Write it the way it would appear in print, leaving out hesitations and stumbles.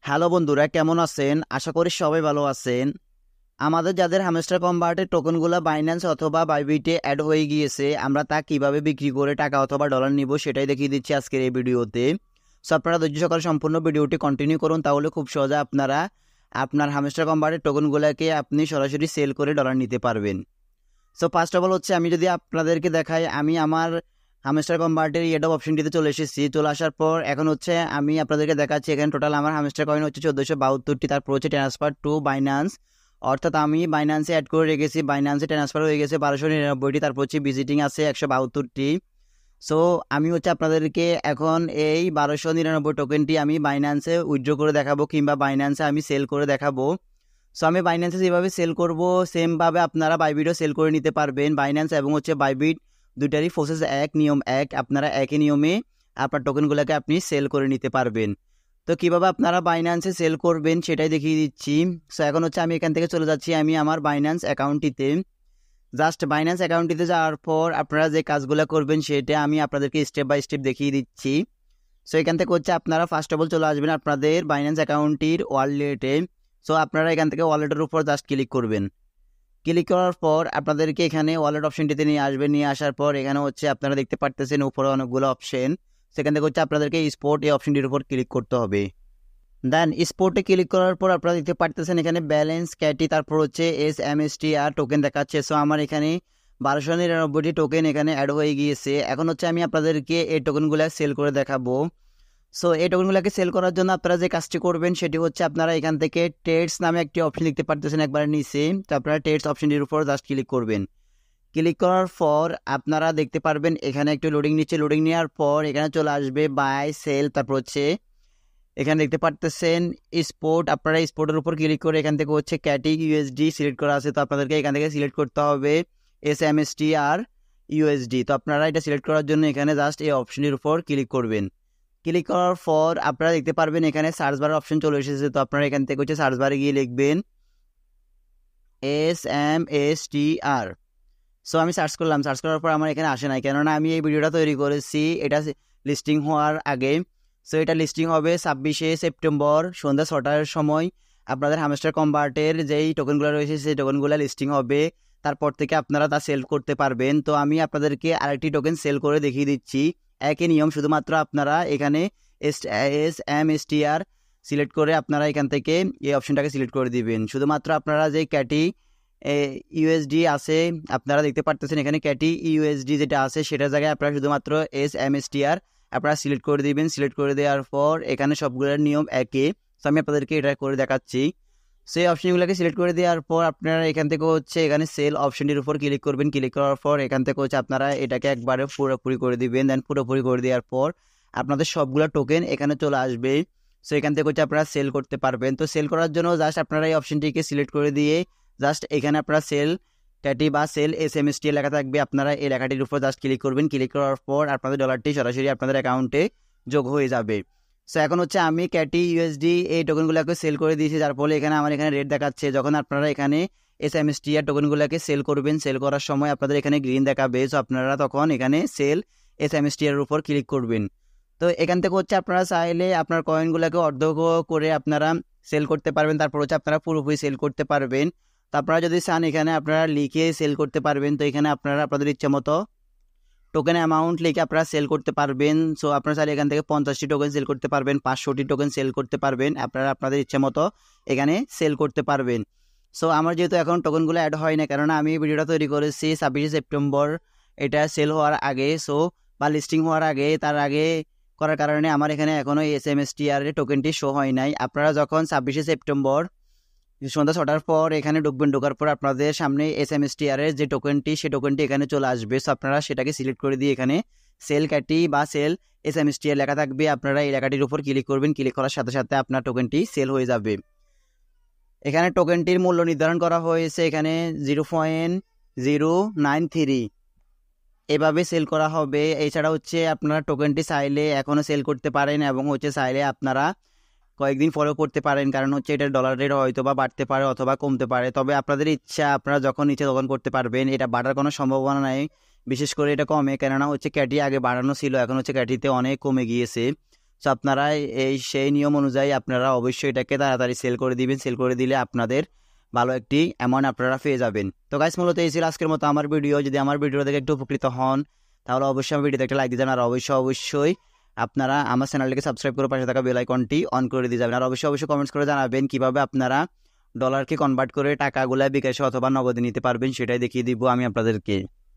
Hello বন্ধুরা, কেমন আছেন? আশা করি সবাই ভালো আছেন। আমাদের যাদের হ্যামস্টার কনভার্টের টোকেনগুলো বাইন্যান্স অথবা বাইবিটে অ্যাড হয়ে গিয়েছে, আমরা তা কিভাবে বিক্রি করে টাকা অথবা ডলার নিব সেটাই দেখিয়ে দিচ্ছি আজকের এই ভিডিওতে। সো আপনারা ধৈর্য সহকারে সম্পূর্ণ ভিডিওটি কন্টিনিউ করুন, তাহলে খুব সহজে আপনারা আপনার হ্যামস্টার কনভার্টের টোকেনগুলোকে আপনি সরাসরি সেল করে ডলার নিতে পারবেন। সো ফার্স্ট অফ অল হচ্ছে আমি যদি আপনাদেরকে দেখাই, আমি আমার হামস্টার কনভার্টের এডব অপশনটিতে চলে এসেছি। চলে আসার পর এখন হচ্ছে আমি আপনাদেরকে দেখাচ্ছি এখানে টোটাল আমার হামস্টার কয়েন হচ্ছে 1472টি। তারপর হচ্ছে ট্রান্সফার টু বাইন্যান্স, অর্থাৎ আমি বাইন্যান্সে অ্যাড করে রেখেছি, বাইন্যান্সে ট্রান্সফার হয়ে গেছে 1299টি। তারপর হচ্ছে ভিজিটিং আছে 172টি। সো আমি হচ্ছে আপনাদেরকে এখন এই 1299 টোকেনটি আমি বাইন্যান্সে উইথড্র করে দেখাবো কিংবা বাইন্যান্সে আমি সেল করে দেখাবো। সো আমি বাইন্যান্সে যেভাবে সেল করব সেমভাবে আপনারা বাইবিটও সেল করে নিতে পারবেন। বাইন্যান্স এবং হচ্ছে বাইবিট দুইটারই প্রসেস এক, নিয়ম এক। আপনারা একই নিয়মে আপনার টোকেনগুলোকে আপনি সেল করে নিতে পারবেন। তো কীভাবে আপনারা বাইন্যান্সে সেল করবেন সেটাই দেখিয়ে দিচ্ছি। সো এখন হচ্ছে আমি এখান থেকে চলে যাচ্ছি আমি আমার বাইন্যান্স অ্যাকাউন্টটিতে। জাস্ট বাইন্যান্স অ্যাকাউন্টটিতে যাওয়ার পর আপনারা যে কাজগুলো করবেন সেটা আমি আপনাদেরকে স্টেপ বাই স্টেপ দেখিয়ে দিচ্ছি। সো এখান থেকে হচ্ছে আপনারা ফার্স্ট অফ অল চলে আসবেন আপনাদের বাইন্যান্স অ্যাকাউন্টটির ওয়ালেটে। সো আপনারা এখান থেকে ওয়ালেটের উপর জাস্ট ক্লিক করবেন। ক্লিক করার পর আপনাদেরকে এখানে ওয়ালেট অপশনটিতে নিয়ে আসবেন। নিয়ে আসার পর এখানে হচ্ছে আপনারা দেখতে পারতেছেন উপরে অনেকগুলো অপশন। সেখান থেকে হচ্ছে আপনাদেরকে স্পোর্ট এই অপশনটির উপর ক্লিক করতে হবে। দেন স্পোর্টে ক্লিক করার পর আপনারা দেখতে পারতেছেন এখানে ব্যালেন্স ক্যাটি, তারপর হচ্ছে SMSTR টোকেন দেখাচ্ছে। সো আমার এখানে 1299টি টোকেন এখানে অ্যাড হয়ে গিয়েছে। এখন হচ্ছে আমি আপনাদেরকে এই টোকেনগুলো সেল করে দেখাবো। সো এই টোকেনগুলোকে সেল করার জন্য আপনারা যে কাজটি করবেন সেটি হচ্ছে আপনারা এখান থেকে ট্রেডস নামে একটি অপশন দেখতে পারতেছেন একবার নিচে। তো আপনারা ট্রেডস অপশনটির উপর জাস্ট ক্লিক করবেন। ক্লিক করার পর আপনারা দেখতে পারবেন এখানে একটু লোডিং নিচ্ছে। লোডিং নেওয়ার পর এখানে চলে আসবে বাই সেল, তারপর হচ্ছে এখানে দেখতে পারতেছেন স্পোর্ট। আপনারা স্পোর্টের উপর ক্লিক করে এখান থেকে হচ্ছে ক্যাটি USD সিলেক্ট করা আছে। তো আপনাদেরকে এখান থেকে সিলেক্ট করতে হবে SMSTR USD। তো আপনারা এটা সিলেক্ট করার জন্য এখানে জাস্ট এই অপশনটির উপর ক্লিক করবেন। ক্লিক করার পর আপনারা দেখতে পারবেন এখানে সার্চ বারের অপশন চলে এসেছে। তো আপনারা এখান থেকে হচ্ছে সার্চ বারে গিয়ে লিখবেন SMSTR। সো আমি সার্চ করলাম। সার্চ করার পর আমার এখানে আসে নাই, কেননা আমি এই ভিডিওটা তৈরি করেছি এটা লিস্টিং হওয়ার আগে। সো এটা লিস্টিং হবে 26শে সেপ্টেম্বর সন্ধ্যা 6টার সময়। আপনাদের হ্যামস্টার কনভার্টের যেই টোকেনগুলো রয়েছে সেই টোকেনগুলো লিস্টিং হবে। তারপর থেকে আপনারা তা সেল করতে পারবেন। তো আমি আপনাদেরকে আরেকটি টোকেন সেল করে দেখিয়ে দিচ্ছি। একই নিয়ম, শুধুমাত্র আপনারা এখানে SMSTR সিলেক্ট করে আপনারা এখান থেকে এই অপশনটাকে সিলেক্ট করে দিবেন। শুধুমাত্র আপনারা যে ক্যাটি USD আছে আপনারা দেখতে পারতেছেন এখানে ক্যাটি USD যেটা আছে সেটার জায়গায় আপনারা শুধুমাত্র SMSTR আপনারা সিলেক্ট করে দিবেন। সিলেক্ট করে দেওয়ার পর এখানে সবগুলোর নিয়ম একই। সো আমি আপনাদেরকে এটা করে দেখাচ্ছি। সেই অপশনগুলোকে সিলেক্ট করে দেওয়ার পর আপনারা এখান থেকে হচ্ছে এখানে সেল অপশনটির উপর ক্লিক করবেন। ক্লিক করার পর এখান থেকে হচ্ছে আপনারা এটাকে একবারে পুরোপুরি করে দিবেন। দেন পুরোপুরি করে দেওয়ার পর আপনাদের সবগুলো টোকেন এখানে চলে আসবে। সো এখান থেকে হচ্ছে আপনারা সেল করতে পারবেন। তো সেল করার জন্য জাস্ট আপনারা এই অপশনটিকে সিলেক্ট করে দিয়ে জাস্ট এখানে আপনারা সেল ক্যাটি বা সেল SMSTR লেখা থাকবে, আপনারা এই লেখাটির উপর জাস্ট ক্লিক করবেন। ক্লিক করার পর আপনাদের ডলারটি সরাসরি আপনাদের অ্যাকাউন্টে যোগ হয়ে যাবে। সো এখন হচ্ছে আমি ক্যাটি USD এই টোকেনগুলোকে সেল করে দিয়েছি, যার ফলে এখানে আমার এখানে রেট দেখাচ্ছে। যখন আপনারা এখানে SMSTR টোকেনগুলোকে সেল করবেন, সেল করার সময় আপনাদের এখানে গ্রিন দেখাবে। সো আপনারা তখন এখানে সেল SMSTR এর উপর ক্লিক করবেন। তো এখান থেকে হচ্ছে আপনারা চাইলে আপনার কয়েনগুলোকে অর্ধ করে আপনারা সেল করতে পারবেন। তারপর হচ্ছে আপনারা পুরোপুরি সেল করতে পারবেন। তো আপনারা যদি চান এখানে আপনারা লিখে সেল করতে পারবেন। তো এখানে আপনারা আপনাদের ইচ্ছা মতো টোকেন অ্যামাউন্ট লিখে আপনারা সেল করতে পারবেন। সো আপনারা চাইলে এখান থেকে 50টি টোকেন সেল করতে পারবেন, 500টি টোকেন সেল করতে পারবেন। আপনারা আপনাদের ইচ্ছা মতো এখানে সেল করতে পারবেন। সো আমার যেহেতু এখন টোকেনগুলো অ্যাড হয় না, কেননা আমি ভিডিওটা তৈরি করেছি 26শে সেপ্টেম্বর এটা সেল হওয়ার আগে, সো বা লিস্টিং হওয়ার আগে, তার আগে করার কারণে আমার এখানে এখনও SMSTR এর টোকেনটি শো হয় নাই। আপনারা যখন 26শে সেপ্টেম্বর সন্ধ্যা 6টার পর এখানে ঢুকবেন, ঢোকার পর আপনাদের সামনে SMSTR এর যে টোকেনটি সেই টোকেনটি এখানে চলে আসবে। সো আপনারা সেটাকে সিলেক্ট করে দিয়ে এখানে সেল ক্যাটি বা সেল SMSTR লেখা থাকবে, আপনারা এই লেখাটির উপর ক্লিক করবেন। ক্লিক করার সাথে সাথে আপনার টোকেনটি সেল হয়ে যাবে। এখানে টোকেনটির মূল্য নির্ধারণ করা হয়েছে এখানে 0.093 এভাবে সেল করা হবে। এছাড়া হচ্ছে আপনারা টোকেনটি চাইলে এখনও সেল করতে পারেন এবং হচ্ছে চাইলে আপনারা কয়েকদিন ফলো করতে পারেন, কারণ হচ্ছে এটা ডলার রেট হয়তো বা বাড়তে পারে অথবা কমতে পারে। তবে আপনাদের ইচ্ছা, আপনারা যখন ইচ্ছে তখন করতে পারবেন। এটা বাড়ার কোনো সম্ভাবনা নাই, বিশেষ করে এটা কমে, কেননা হচ্ছে ক্যাটি আগে বাড়ানো ছিল, এখন হচ্ছে ক্যাটিতে অনেক কমে গিয়েছে। সো আপনারা সেই নিয়ম অনুযায়ী আপনারা অবশ্যই এটাকে তাড়াতাড়ি সেল করে দিবেন। সেল করে দিলে আপনাদের ভালো একটি অ্যামাউন্ট আপনারা পেয়ে যাবেন। তো গাইস মূলত এই ছিল আজকের মতো আমার ভিডিও। যদি আমার ভিডিও দেখে একটু উপকৃত হন তাহলে অবশ্যই আমার ভিডিওতে একটা লাইক দিয়ে যাবেন। আর অবশ্যই আপনারা আমার চ্যানেলটিকে সাবস্ক্রাইব করে পাশে থাকা বেল আইকনটি অন করে দিয়ে যাবেন। আর অবশ্যই কমেন্টস করে জানাবেন কিভাবে আপনারা ডলারকে কনভার্ট করে টাকাগুলা বিকাশে অথবা নগদে নিতে পারবেন, সেটাই দেখিয়ে দিব আমি আপনাদেরকে।